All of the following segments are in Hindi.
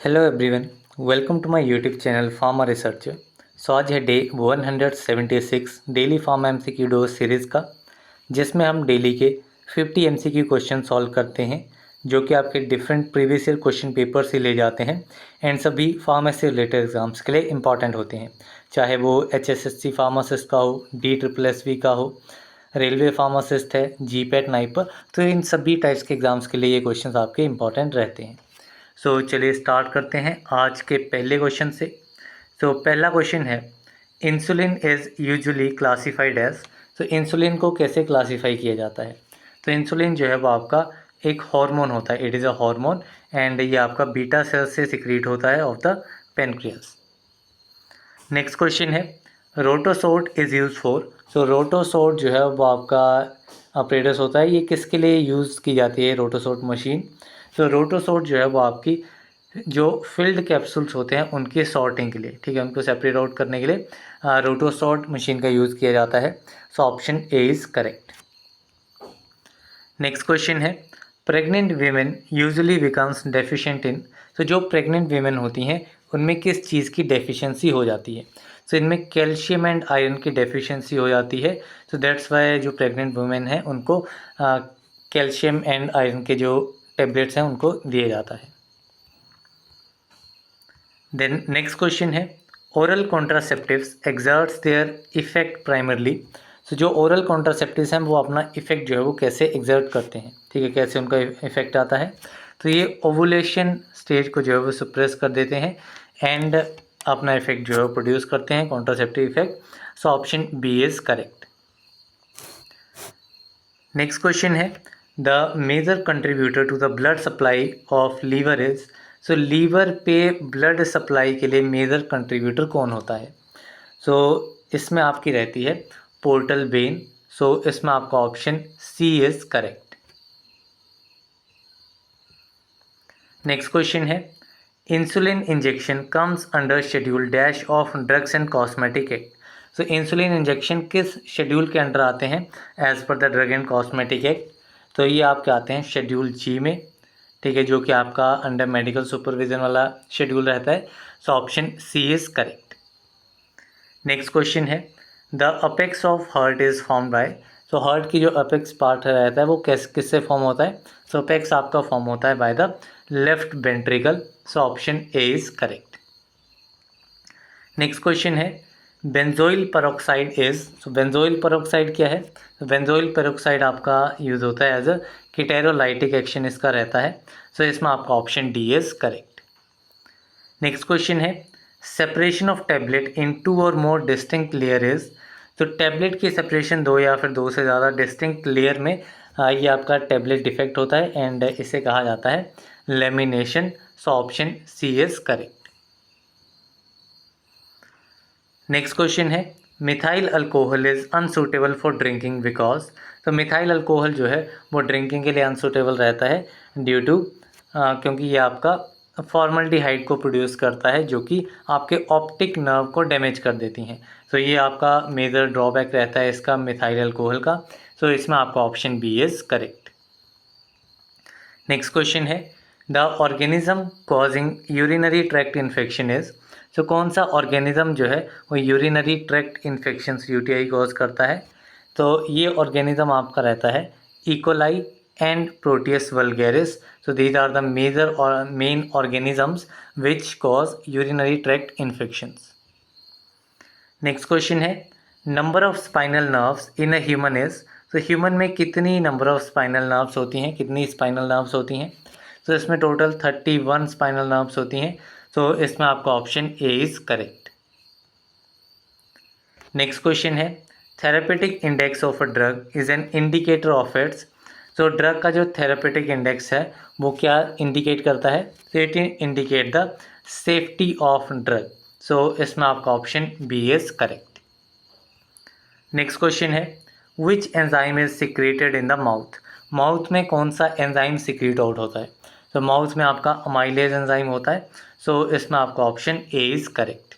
Hello everyone, welcome to my YouTube channel pharma researcher. So आज है day 176 daily pharma MCQ dose series का, जिसमें हम डेली के 50 एमसीक्यू क्वेश्चन सॉल्व करते हैं, जो कि आपके different previous year question paper से ले जाते हैं एंड सभी फार्मेसी रिलेटेड एग्जाम्स के लिए इंपॉर्टेंट होते हैं, चाहे वो HSSC फार्मासिस्ट का हो, DSSSB का हो, रेलवे फार्मासिस्ट है, GPAT नाइपर, तो इन सभी टाइप्स के एग्ज़ाम्स के लिए ये क्वेश्चन आपके इंपॉर्टेंट रहते हैं। सो चलिए स्टार्ट करते हैं आज के पहले क्वेश्चन से। पहला क्वेश्चन है, insulin is usually classified as. तो इंसुलिन को कैसे क्लासीफाई किया जाता है? तो इंसुलिन जो है वो आपका एक हार्मोन होता है, it is a hormone and ये आपका बीटा सेल से सिक्रीट होता है of the pancreas. Next question है, रोटोसोर्ट इज़ यूज फॉर। रोटोसोर्ट जो है वो आपका ऑपरेटर्स होता है, ये किसके लिए यूज़ की जाती है रोटोसोर्ट मशीन? रोटोसोर्ट जो है वो आपकी जो फिल्ड कैप्सूल्स होते हैं उनके सॉर्टिंग के लिए, ठीक है, उनको सेपरेट आउट करने के लिए रोटोसॉर्ट मशीन का यूज़ किया जाता है। Option A is correct. Next question है, pregnant women usually becomes deficient in. जो प्रेग्नेंट वीमेन होती हैं उनमें किस चीज़ की डेफिशिएंसी हो जाती है? इनमें कैल्शियम एंड आयरन की डेफिशिएंसी हो जाती है। दैट्स वाई जो प्रेग्नेंट वुमेन है उनको कैल्शियम एंड आयरन के जो टैबलेट्स हैं उनको दिया जाता है। देन नेक्स्ट क्वेश्चन है, oral contraceptives exerts their effect primarily. जो ओरल कॉन्ट्रासेप्टिव्स हैं वो अपना इफेक्ट जो है वो कैसे एक्सर्ट करते हैं, ठीक है, कैसे उनका इफेक्ट आता है? तो ये ओवुलेशन स्टेज को जो है वो सप्रेस कर देते हैं एंड अपना इफेक्ट जो है वो प्रोड्यूस करते हैं, contraceptive effect. Option B is correct. Next question है, the major contributor to the blood supply of liver is. Liver पे ब्लड सप्लाई के लिए मेजर कंट्रीब्यूटर कौन होता है? इसमें आपकी रहती है पोर्टल वेन। इसमें आपका option C is correct. Next question है, insulin injection comes under schedule dash of drugs and cosmetic act. Insulin injection किस शेड्यूल के अंडर आते हैं as per the drug and cosmetic act? ये आपके आते हैं शेड्यूल जी में, ठीक है, जो कि आपका अंडर मेडिकल सुपरविजन वाला शेड्यूल रहता है। Option C is correct. Next question है, the apex of heart is form by. Heart की जो अपेक्स पार्ट रहता है वो किससे फॉर्म होता है? अपेक्स आपका फॉर्म होता है by the left ventricle. Option A is correct. Next question है, benzoyl peroxide is. Benzoyl peroxide क्या है? बेंजोइल पेरोक्साइड आपका यूज़ होता है एज अ कीटेरोलाइटिक एक्शन इसका रहता है। इसमें आपका option D is correct. Next question है, सेपरेशन ऑफ टैबलेट इन 2 और मोर डिस्टिंक्ट लेयर इज़। टैबलेट की सेपरेशन 2 या फिर 2 से ज़्यादा डिस्टिंक्ट लेयर में ये आपका टैबलेट डिफेक्ट होता है एंड इसे कहा जाता है lamination. Option C is correct. Next question है, methyl alcohol is unsuitable for drinking because. Methyl alcohol जो है वो ड्रिंकिंग के लिए अनसूटेबल रहता है ड्यू टू क्योंकि ये आपका फॉर्मल्डिहाइड को प्रोड्यूस करता है जो कि आपके ऑप्टिक नर्व को डैमेज कर देती हैं। ये आपका मेजर ड्रॉबैक रहता है इसका मिथाइल अल्कोहल का। इसमें आपका option B is correct. Next question है, the organism causing urinary tract infection is. कौन सा ऑर्गेनिज्म जो है वो urinary tract infection UTI cause करता है? ये ऑर्गेनिज्म आपका रहता है E coli and Proteus vulgaris. These are the major और main organisms which cause urinary tract infections. Next question है, number of spinal nerves in a human is. Human में कितनी नंबर ऑफ स्पाइनल नर्व्स होती हैं, कितनी स्पाइनल नर्व्स होती हैं? इसमें टोटल 31 स्पाइनल नर्व्स होती हैं। इसमें आपका option A is correct. Next question है, therapeutic index of a drug is an indicator of its. Drug का जो थेरेपेटिक इंडेक्स है वो क्या इंडिकेट करता है? It indicate the safety of drug. इसमें आपका option B is correct. Next question है, which enzyme is secreted in the mouth. Mouth में कौन सा एंजाइम सिक्रेट आउट होता है? माउथ में आपका अमाइलेज एंजाइम होता है। इसमें आपका option A is correct.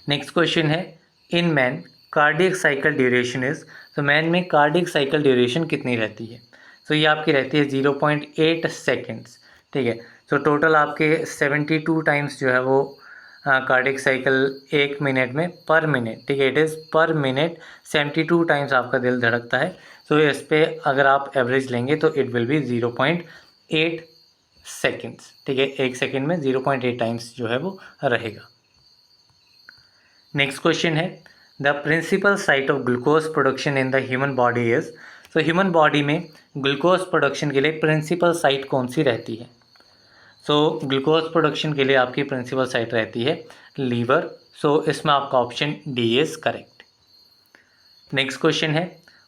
Next question है, in man cardiac cycle duration is. Man में कार्डियक साइकिल ड्यूरेशन कितनी रहती है? ये आपकी रहती है 0.8 सेकेंड्स, ठीक है। तो टोटल आपके 72 टाइम्स जो है वो कार्डिक साइकिल 1 मिनट में पर मिनट, ठीक है, इट इज़ पर मिनट 72 टाइम्स आपका दिल धड़कता है। सो इस पे अगर आप एवरेज लेंगे तो इट विल बी 0.8 सेकेंड्स, ठीक है, 1 सेकेंड में 0.8 टाइम्स जो है वो रहेगा। नेक्स्ट क्वेश्चन है the principal site of glucose production in the human body is. तो ह्यूमन बॉडी में ग्लूकोज प्रोडक्शन के लिए प्रिंसिपल साइट कौन सी रहती है? सो ग्लूकोज प्रोडक्शन के लिए आपकी प्रिंसिपल साइट रहती है लीवर। सो इसमें आपका option D is correct. Next question है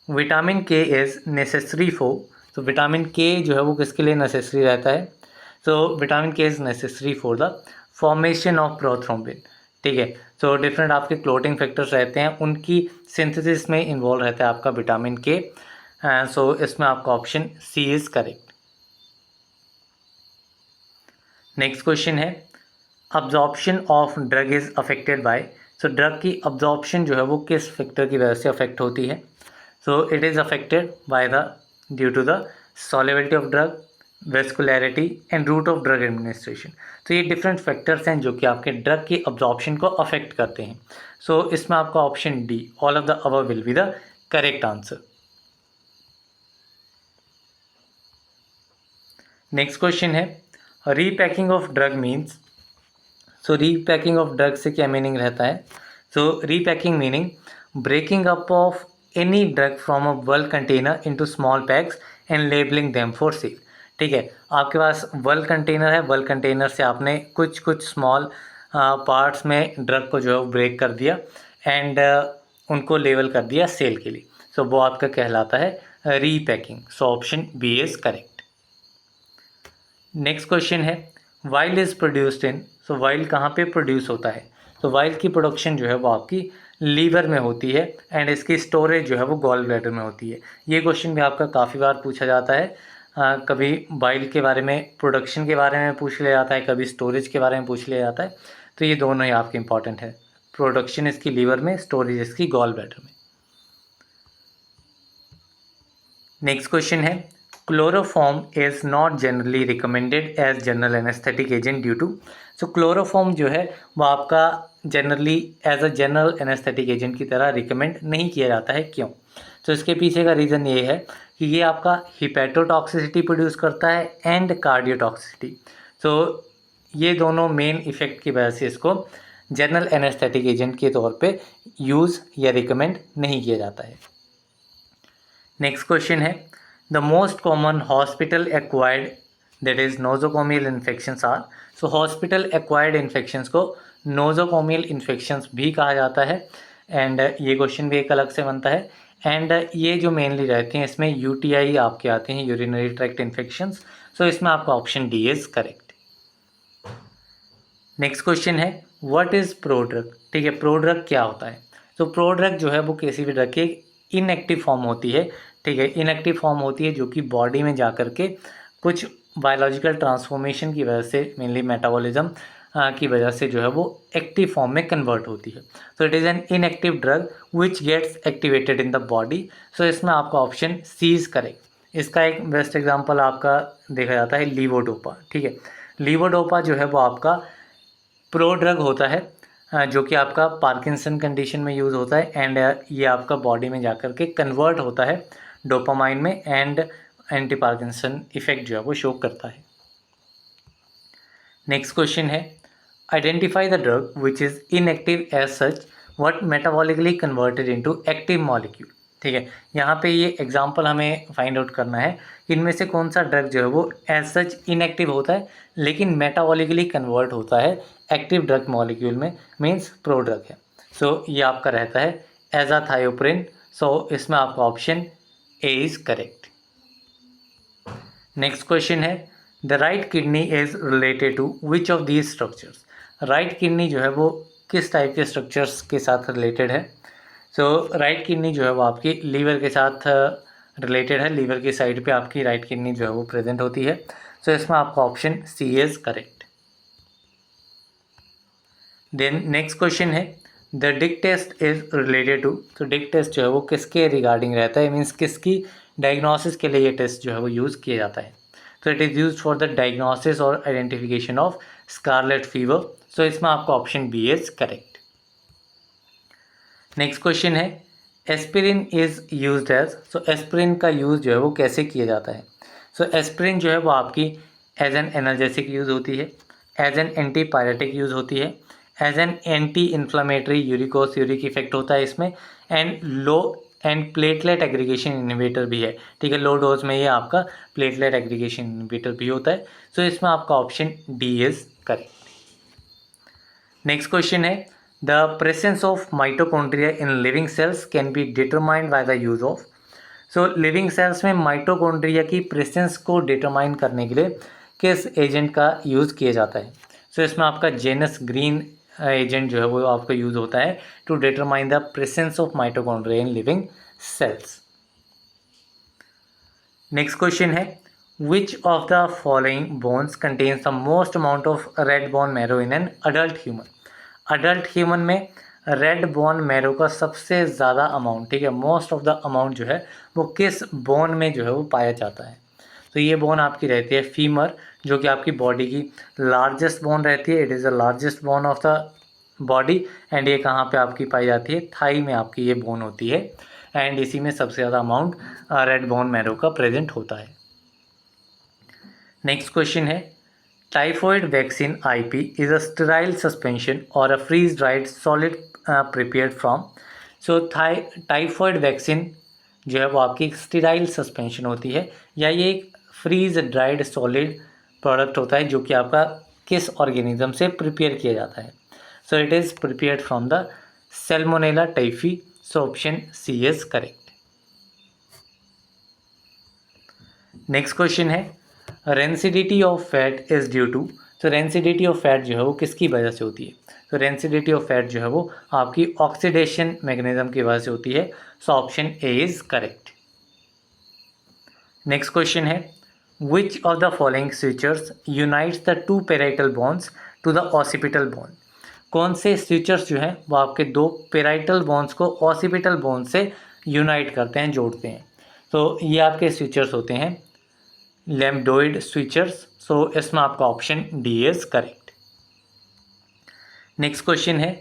विटामिन के इज नेसेसरी फॉर। तो विटामिन के जो है वो किसके लिए नेसेसरी रहता है? सो विटामिन के is necessary for the formation of prothrombin, ठीक है। सो डिफरेंट आपके क्लोटिंग फैक्टर्स रहते हैं, उनकी सिंथेसिस में इन्वॉल्व रहता है आपका विटामिन के। सो इसमें आपका option C is correct. Next question है absorption of drug is affected by. So drug की अब्जॉर्प्शन जो है वो किस फैक्टर की वजह से अफेक्ट होती है? So it is affected by the due to the solubility of drug, vascularity and route of drug administration. तो ये डिफरेंट फैक्टर्स हैं जो कि आपके ड्रग की अब्जॉर्प्शन को अफेक्ट करते हैं। सो इसमें आपका option D all of the above will be the correct answer. Next question है repacking of drug means. So repacking of drug से क्या मीनिंग रहता है? So repacking meaning breaking up of any drug from a bulk container into small packs and labelling them for sale, ठीक है। आपके पास बल्क कंटेनर है, बल्क कंटेनर से आपने कुछ कुछ स्मॉल पार्ट्स में ड्रग को जो है वो ब्रेक कर दिया एंड उनको लेवल कर दिया सेल के लिए। सो वो आपका कहलाता है repacking. So option B is correct. Next question है bile is produced in. So bile कहाँ पे प्रोड्यूस होता है? तो वाइल की प्रोडक्शन जो है वो आपकी लीवर में होती है एंड इसकी स्टोरेज जो है वो गॉल ब्लैडर में होती है। ये क्वेश्चन भी आपका काफ़ी बार पूछा जाता है। कभी वाइल के बारे में, प्रोडक्शन के बारे में पूछ लिया जाता है, कभी स्टोरेज के बारे में पूछ लिया जाता है। तो ये दोनों ही आपके इंपॉर्टेंट है, प्रोडक्शन इसकी लीवर में, स्टोरेज इसकी गॉल ब्लैडर में। नेक्स्ट क्वेश्चन है chloroform is not generally recommended as general anaesthetic agent due to. So chloroform जो है वो आपका generally as a general anaesthetic agent की तरह रिकमेंड नहीं किया जाता है, क्यों? तो इसके पीछे का रीज़न ये है कि ये आपका हिपेटोटॉक्सिसिटी प्रोड्यूस करता है एंड कार्डियोटॉक्सिसिटी। तो ये दोनों मेन इफेक्ट की वजह से इसको जनरल एनेस्थेटिक एजेंट के तौर पे यूज़ या रिकमेंड नहीं किया जाता है। नेक्स्ट क्वेश्चन है the most common hospital acquired that is nosocomial infections are. So hospital acquired infections को नोजोकोमियल इन्फेक्शंस भी कहा जाता है एंड ये क्वेश्चन भी एक अलग से बनता है एंड ये जो मेनली रहते हैं इसमें यूटीआई आपके आते हैं, यूरिनरी ट्रैक्ट इन्फेक्शंस। सो इसमें आपका option D is correct. Next question है व्हाट इज़ प्रोड्रग, ठीक है। प्रोड्रग क्या होता है? तो प्रोड्रग जो है वो किसी भी ड्रग की इनएक्टिव फॉर्म होती है, ठीक है। इनएक्टिव फॉर्म होती है जो कि बॉडी में जा कर के कुछ बायोलॉजिकल ट्रांसफॉर्मेशन की वजह से, मेनली मेटाबॉलिज्म की वजह से जो है वो एक्टिव फॉर्म में कन्वर्ट होती है। तो it is an inactive drug which gets activated in the body. So इसमें आपका ऑप्शन सी इज़ करेक्ट। इसका एक बेस्ट एग्जांपल आपका देखा जाता है लीवोडोपा, ठीक है। लीवोडोपा जो है वो आपका प्रोड्रग होता है जो कि आपका पार्किंसन कंडीशन में यूज़ होता है एंड ये आपका बॉडी में जाकर के कन्वर्ट होता है डोपामाइन में एंड एंटी पार्किंसन इफेक्ट जो है वो शो करता है। नेक्स्ट क्वेश्चन है identify the drug which is inactive as such what metabolically converted into active molecule, ठीक है। यहाँ पे ये एग्जांपल हमें फाइंड आउट करना है कि इनमें से कौन सा ड्रग जो है वो एज सच इनएक्टिव होता है लेकिन मेटाबॉलिकली कन्वर्ट होता है एक्टिव ड्रग मॉलिक्यूल में, मीन्स प्रोड्रग है। सो ये आपका रहता है एजाथायोप्रिन। सो इसमें आपका option A is correct. Next question है the right kidney is related to which of these structures. Right kidney जो है वो किस टाइप के स्ट्रक्चर्स के साथ रिलेटेड है? सो राइट किडनी जो है वो आपकी लीवर के साथ रिलेटेड है, लीवर की साइड पे आपकी राइट किडनी जो है वो प्रेजेंट होती है। सो इसमें आपका option C is correct. Then next question है the Dick test is related to. तो डिक टेस्ट जो है वो किसके रिगार्डिंग रहता है, मीन्स किसकी डायग्नोसिस के लिए ये टेस्ट जो है वो यूज़ किया जाता है? तो it is use for the diagnosis और identification of scarlet fever. So इसमें आपका option B is correct. Next question है aspirin is used as. So aspirin का यूज़ जो है वो कैसे किया जाता है। सो एस्पिरिन जो है वो आपकी एज एन एनाल्जेसिक यूज़ होती है, एज एन एंटीपायरेटिक यूज़ होती है, as an anti inflammatory uric effect होता है इसमें, एंड प्लेटलेट एग्रीगेशन इनहिबिटर भी है। ठीक है, लो डोज में ये आपका प्लेटलेट एग्रीगेशन इनहिबिटर भी होता है। सो इसमें आपका option D is correct. Next question है the presence of mitochondria in living cells can be determined by the use of. So living cells में माइटोकॉन्ड्रिया की प्रेजेंस को डिटरमाइन करने के लिए किस एजेंट का यूज़ किया जाता है। सो इसमें आपका जेनस ग्रीन एजेंट जो है वो आपका यूज़ होता है to determine the presence of mitochondria in living cells. Next question है which of the following bones contains the most amount of red bone marrow in an adult human. Adult human में रेड बोन मैरो का सबसे ज़्यादा अमाउंट, ठीक है, मोस्ट ऑफ द अमाउंट जो है वो किस बोन में जो है वो पाया जाता है। तो ये बोन आपकी रहती है फीमर, जो कि आपकी बॉडी की लार्जेस्ट बोन रहती है। It is the largest bone of the body and ये कहाँ पे आपकी पाई जाती है, थाई में आपकी ये बोन होती है एंड इसी में सबसे ज़्यादा अमाउंट रेड बोन मैरो का प्रेजेंट होता है। नेक्स्ट क्वेश्चन है typhoid vaccine IP is a sterile suspension और a freeze dried solid prepared from. So typhoid vaccine जो है वो आपकी एक स्टेराइल सस्पेंशन होती है या ये एक फ्रीज ड्राइड सॉलिड प्रोडक्ट होता है जो कि आपका किस ऑर्गेनिज्म से प्रिपेयर किया जाता है। So it is prepared from the salmonella typhi. So option C is correct. Next question है rancidity of fat is due to. तो रेंसिडिटी ऑफ फैट जो है वो किसकी वजह से होती है। तो रेंसिडिटी ऑफ फैट जो है वो आपकी ऑक्सीडेशन मैकेनिज्म की वजह से होती है। So option A is correct. Next question है which of the following sutures unites the two parietal bones to the occipital bone. कौन से स्विचर्स जो हैं वो आपके दो पेराइटल बोन्स को ऑसिपिटल बोन से यूनाइट करते हैं, जोड़ते हैं। तो ये आपके स्विचर्स होते हैं लैम्बडोइड स्विचर्स। सो इसमें आपका option D is correct. Next question है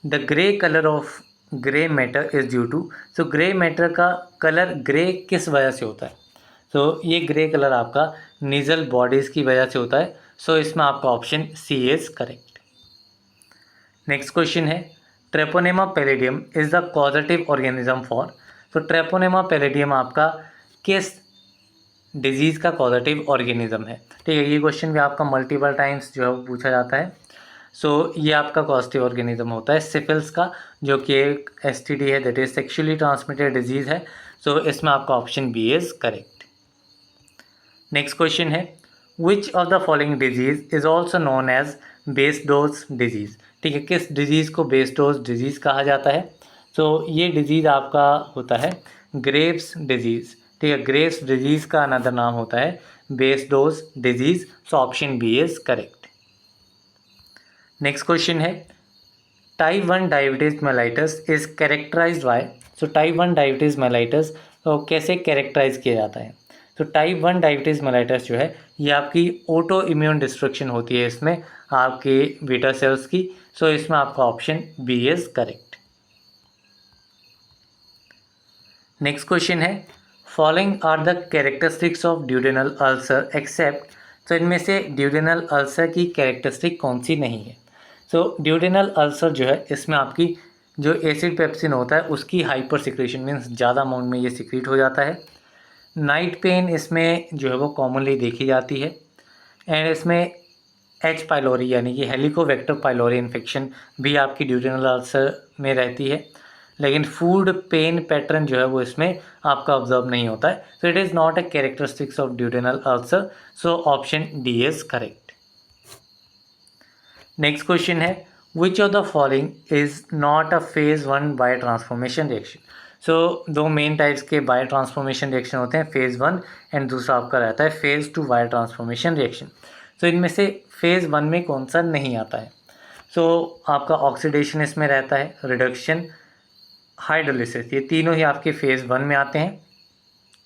the grey colour of grey matter is due to. So grey matter का कलर ग्रे किस वजह से होता है। तो ये ग्रे कलर आपका नीजल बॉडीज़ की वजह से होता है। सो इसमें आपका option C is correct. Next question है treponema pallidum is the causative organism for. तो ट्रेपोनेमा पैलिडियम आपका किस डिजीज़ का कॉजेटिव ऑर्गेनिज्म है। ठीक है, ये क्वेश्चन भी आपका मल्टीपल टाइम्स जो है वो पूछा जाता है। सो ये आपका कॉजेटिव ऑर्गेनिज्म होता है सिफिल्स का, जो कि एक एसटीडी है, that is sexually transmitted disease है। सो इसमें आपका option B is correct. Next question है which of the following disease is also known as Basedow's disease. ठीक है, किस डिजीज़ को बेसडोज डिजीज़ कहा जाता है। तो ये डिजीज़ आपका होता है ग्रेव्स डिजीज़। ठीक है, ग्रेव्स डिजीज़ का अनदर नाम होता है Basedow's disease. So option B is correct. Next question है type 1 diabetes mellitus is characterized by. So type 1 diabetes mellitus को कैसे कैरेक्टराइज किया जाता है। तो टाइप 1 डायबिटीज मेलाइटस जो है ये आपकी ऑटो इम्यून डिस्ट्रक्शन होती है इसमें आपके बीटा सेल्स की। सो इसमें आपका option B is correct. Next question है following are the characteristics of duodenal ulcer except. तो इनमें से ड्यूडेनल अल्सर की कैरेक्टरिस्टिक कौन सी नहीं है। सो ड्यूडेनल अल्सर जो है इसमें आपकी जो एसिड पेप्सिन होता है उसकी हाइपर सिक्रेशन मीन्स ज़्यादा अमाउंट में ये सिक्रीट हो जाता है। नाइट पेन इसमें जो है वो कॉमनली देखी जाती है एंड इसमें एच पाइलोरी यानी कि हेलिकोबैक्टर पाइलोरी इन्फेक्शन भी आपकी ड्यूडेनल अल्सर में रहती है, लेकिन फूड पेन पैटर्न जो है वो इसमें आपका ऑब्जर्व नहीं होता है। So it is not a characteristics of duodenal ulcer. So option D is correct. Next question है which of the following is not a phase 1 bio transformation reaction. So दो मेन टाइप्स के बायो ट्रांसफॉर्मेशन रिएक्शन होते हैं, फेज़ 1 एंड दूसरा आपका रहता है phase 2 bio transformation reaction. So इनमें से फेज़ 1 में कौन सा नहीं आता है। सो आपका ऑक्सीडेशन इसमें रहता है, रिडक्शन, हाइड्रोलिसिस, ये तीनों ही आपके फेज़ 1 में आते हैं।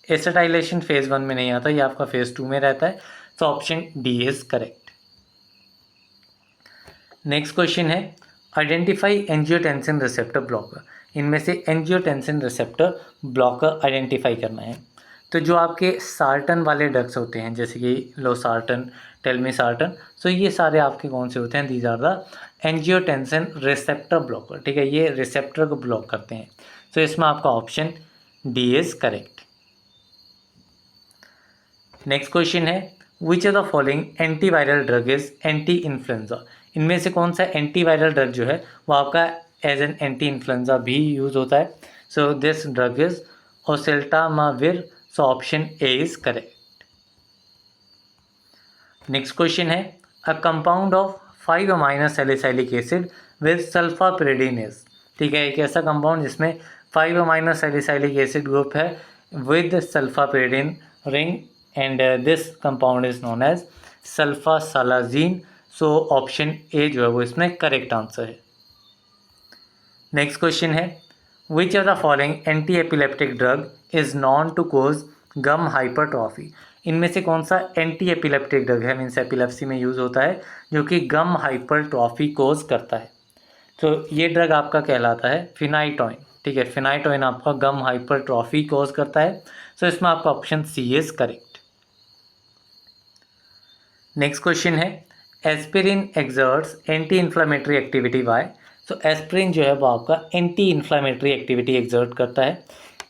एसिटाइलेशन फेज़ 1 में नहीं आता, ये आपका फेज़ 2 में रहता है। तो option D is correct. Next question है आइडेंटिफाई एंजियोटेंसिन रिसेप्टर ब्लॉकर। इनमें से एंजियोटेंसिन रिसेप्टर ब्लॉकर आइडेंटिफाई करना है। तो जो आपके सार्टन वाले ड्रग्स होते हैं जैसे कि लोसार्टन, टेलमिसार्टन, सो ये सारे आपके कौन से होते हैं, these are the angiotensin receptor blocker. ठीक है, ये रिसेप्टर को ब्लॉक करते हैं। तो इसमें आपका option D is correct. Next question है which of the following antiviral drug is anti influenza. इनमें से कौन सा एंटीवायरल ड्रग जो है वो आपका एज एन एंटी इन्फ्लुएंजा भी यूज़ होता है। So this drug is oseltamivir. So option A is correct. Next question है a compound of 5 amino salicylic acid with sulfapyridine is. ठीक है, एक ऐसा कंपाउंड जिसमें 5 अमाइनो सैलिसाइलिक एसिड ग्रुप है with sulfapyridine ring and this compound is known as sulfasalazine. So option A जो है वो इसमें करेक्ट आंसर है। नेक्स्ट क्वेश्चन है which of the following anti epileptic drug is known to cause gum hypertrophy. इनमें से कौन सा एंटी एपिलेप्टिक ड्रग है, मीन्स एपिलेप्सी में यूज़ होता है, जो कि गम हाइपरट्रॉफी कोज करता है। तो ये ड्रग आपका कहलाता है फिनाइटोइन। ठीक है, फिनाइटोइन आपका गम हाइपरट्रॉफी कोज करता है। सो इसमें आपका option C is correct. Next question है aspirin exerts anti inflammatory activity why. So aspirin जो है वो आपका एंटी इन्फ्लामेटरी एक्टिविटी एक्सर्ट करता है।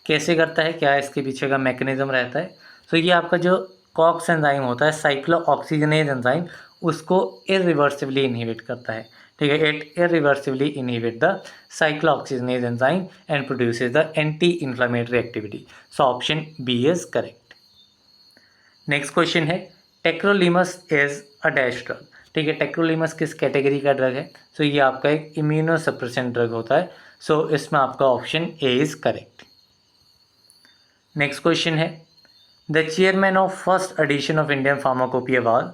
कैसे करता है, क्या इसके पीछे का मैकेनिज्म रहता है। सो ये आपका जो कॉक्स एंजाइम होता है, साइक्लो ऑक्सीजनेज एंजाइम, उसको इरिवर्सिबली इनहिबिट करता है। ठीक है, it irreversibly inhibit the cyclo oxygenase enzyme and produces the anti inflammatory activity. So option B is correct. Next question है tacrolimus is a dash drug. ठीक है, टेक्रोलीमस किस कैटेगरी का ड्रग है। सो ये आपका एक इम्यूनोसप्रेसेंट ड्रग होता है। सो इसमें आपका option A is correct. Next question है the chairman of first edition of Indian pharmacopoeia was.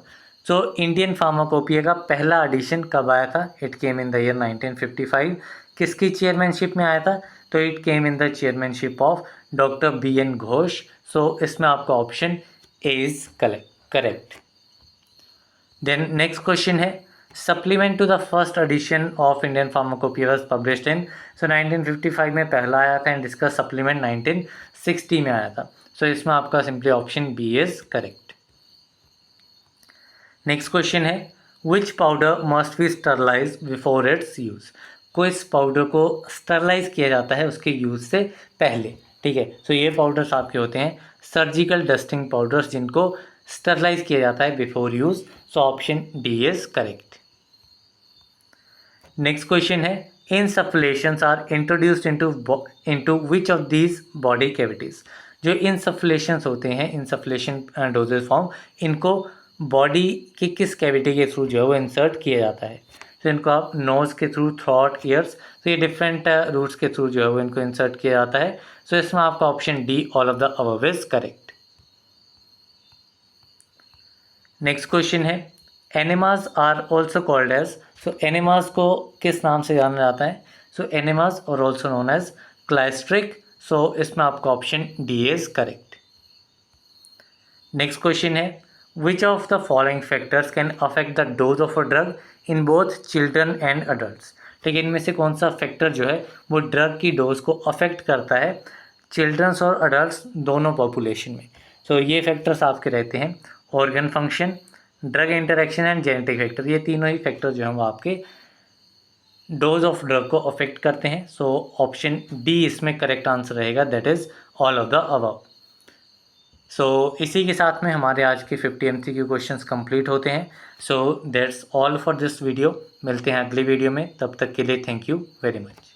So Indian pharmacopoeia का पहला एडिशन कब आया था, it came in the year 1955। किसकी चेयरमैनशिप में आया था, तो it came in the chairmanship of doctor B N Ghosh. So इसमें आपका option A is correct. Then next question है supplement to the first edition of Indian pharmacopoeia was published in. So 1955 में पहला आया था एंड इसका सप्लीमेंट 1960 में आया था। सो इसमें आपका simply option B is correct. Next question है which powder must be sterilize before its use. किस पाउडर को स्टरलाइज किया जाता है उसके यूज़ से पहले। ठीक है, सो ये पाउडर्स आपके होते हैं सर्जिकल डस्टिंग पाउडर्स, जिनको स्टरलाइज किया जाता है before use. So option D is correct. Next question है insufflations are introduced into which of these body cavities. जो इनसफ्लेशंस होते हैं, इनसफ्लेशन डोजेज फॉर्म, इनको बॉडी के किस कैविटी के थ्रू जो है वो इंसर्ट किया जाता है। तो इनको आप नोज़ के थ्रू, थ्रॉट, ईयर्स, तो ये डिफरेंट रूट्स के थ्रू जो है वो इनको इंसर्ट किया जाता है। सो इसमें आपका option D all of the above is correct. Next question है enemas are also called as. So enemas को किस नाम से जाना जाता है, so enemas are also known as clysters. So इसमें आपका option D is correct. Next question है which of the following factors can affect the dose of a drug in both children and adults. ठीक है, इनमें से कौन सा फैक्टर जो है वो ड्रग की डोज को अफेक्ट करता है चिल्ड्रंस और अडल्ट्स दोनों पॉपुलेशन में। सो ये फैक्टर्स आपके रहते हैं organ function, drug interaction and genetic factor. ये तीनों ही फैक्टर जो हैं वो आपके डोज ऑफ ड्रग को अफेक्ट करते हैं। सो ऑप्शन डी इसमें करेक्ट आंसर रहेगा, that is all of the above. So इसी के साथ में हमारे आज के 50 MCQ क्वेश्चंस कंप्लीट होते हैं। So that's all for this video. मिलते हैं अगली वीडियो में, तब तक के लिए थैंक यू वेरी मच।